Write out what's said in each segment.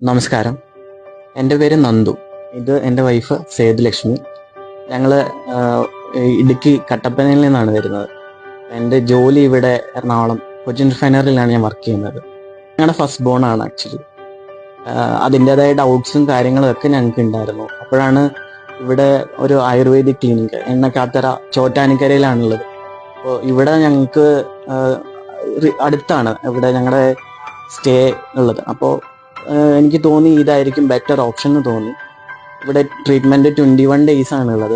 നമസ്കാരം. എൻ്റെ പേര് നന്ദു. ഇത് എൻ്റെ വൈഫ് സേതുലക്ഷ്മി. ഞങ്ങൾ ഇടുക്കി കട്ടപ്പനയിൽ നിന്നാണ് വരുന്നത്. എൻ്റെ ജോലി ഇവിടെ എറണാകുളം കൊച്ചിൻ റിഫൈനറിയിലാണ് ഞാൻ വർക്ക് ചെയ്യുന്നത്. ഞങ്ങളുടെ ഫസ്റ്റ് ബോൺ ആണ് ആക്ച്വലി. അതിൻ്റെതായ ഡൗട്ട്സും കാര്യങ്ങളും ഒക്കെ ഞങ്ങൾക്ക് ഉണ്ടായിരുന്നു. അപ്പോഴാണ് ഇവിടെ ഒരു ആയുർവേദിക് ക്ലിനിക്ക് എണ്ണക്കാത്തറ ചോറ്റാനിക്കരയിലാണുള്ളത്. അപ്പോൾ ഇവിടെ ഞങ്ങൾക്ക് അടുത്താണ് ഇവിടെ ഞങ്ങളുടെ സ്റ്റേ ഉള്ളത്. അപ്പോൾ എനിക്ക് തോന്നി ഇതായിരിക്കും ബെറ്റർ ഓപ്ഷൻ എന്ന് തോന്നി. ഇവിടെ ട്രീറ്റ്മെന്റ് 21 days ആണ് ഉള്ളത്.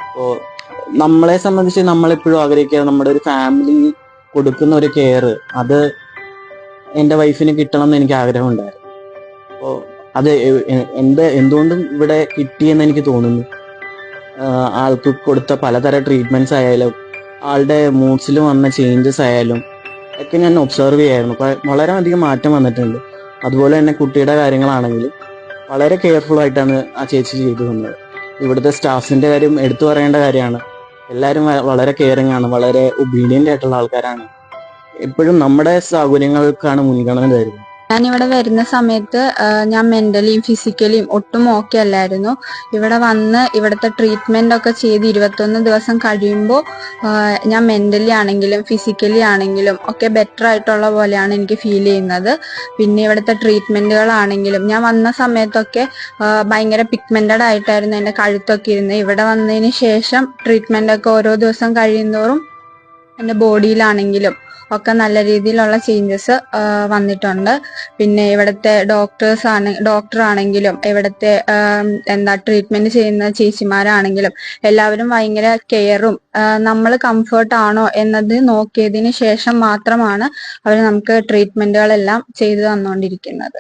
അപ്പോൾ നമ്മളെ സംബന്ധിച്ച് നമ്മളെപ്പോഴും ആഗ്രഹിക്കുക നമ്മുടെ ഒരു ഫാമിലി കൊടുക്കുന്ന ഒരു കെയർ അത് എൻ്റെ വൈഫിന് കിട്ടണം എന്ന് എനിക്ക് ആഗ്രഹമുണ്ടായിരുന്നു. അപ്പോൾ അത് എന്തുകൊണ്ടും ഇവിടെ കിട്ടിയെന്ന് എനിക്ക് തോന്നുന്നു. ആൾക്ക് കൊടുത്ത പലതരം ട്രീറ്റ്മെന്റ്സ് ആയാലും ആളുടെ മൂഡ്സിൽ വന്ന ചേഞ്ചസ് ആയാലും ഒക്കെ ഞാൻ ഒബ്സർവ് ചെയ്യായിരുന്നു. വളരെയധികം മാറ്റം വന്നിട്ടുണ്ട്. അതുപോലെ തന്നെ കുട്ടിയുടെ കാര്യങ്ങളാണെങ്കിലും വളരെ കെയർഫുൾ ആയിട്ടാണ് ആ ചേച്ചി ചെയ്തു തന്നത്. ഇവിടുത്തെ സ്റ്റാഫിന്റെ കാര്യം എടുത്തു പറയേണ്ട കാര്യമാണ്. എല്ലാവരും വളരെ കെയറിങ് ആണ്, വളരെ ഒബീഡിയന്റ് ആയിട്ടുള്ള ആൾക്കാരാണ്. എപ്പോഴും നമ്മുടെ സൗകര്യങ്ങൾക്കാണ് മുൻഗണന തരുന്നത്. ഞാനിവിടെ വരുന്ന സമയത്ത് ഞാൻ മെന്റലിയും ഫിസിക്കലിയും ഒട്ടും ഓക്കെ അല്ലായിരുന്നു. ഇവിടെ വന്ന് ഇവിടുത്തെ ട്രീറ്റ്മെന്റ് ഒക്കെ ചെയ്ത് 21 ദിവസം കഴിയുമ്പോൾ ഞാൻ മെന്റലി ആണെങ്കിലും ഫിസിക്കലി ആണെങ്കിലും ഒക്കെ ബെറ്റർ ആയിട്ടുള്ള പോലെയാണ് എനിക്ക് ഫീൽ ചെയ്യുന്നത്. പിന്നെ ഇവിടുത്തെ ട്രീറ്റ്മെന്റുകളാണെങ്കിലും ഞാൻ വന്ന സമയത്തൊക്കെ ഭയങ്കര പിഗ്മെന്റഡ് ആയിട്ടായിരുന്നു എൻ്റെ കഴുത്തൊക്കെ ഇരുന്നത്. ഇവിടെ വന്നതിന് ശേഷം ട്രീറ്റ്മെന്റ് ഒക്കെ ഓരോ ദിവസം കഴിയുന്തോറും എൻ്റെ ബോഡിയിലാണെങ്കിലും ഒക്കെ നല്ല രീതിയിലുള്ള ചേഞ്ചസ് വന്നിട്ടുണ്ട്. പിന്നെ ഇവിടുത്തെ ഡോക്ടറാണെങ്കിലും ഇവിടുത്തെ ട്രീറ്റ്മെന്റ് ചെയ്യുന്ന ചേച്ചിമാരാണെങ്കിലും എല്ലാവരും ഭയങ്കര കെയറും നമ്മൾ കംഫർട്ട് ആണോ എന്നത് നോക്കിയതിന് ശേഷം മാത്രമാണ് അവർ നമുക്ക് ട്രീറ്റ്മെന്റുകളെല്ലാം ചെയ്തു തന്നുകൊണ്ടിരിക്കുന്നത്.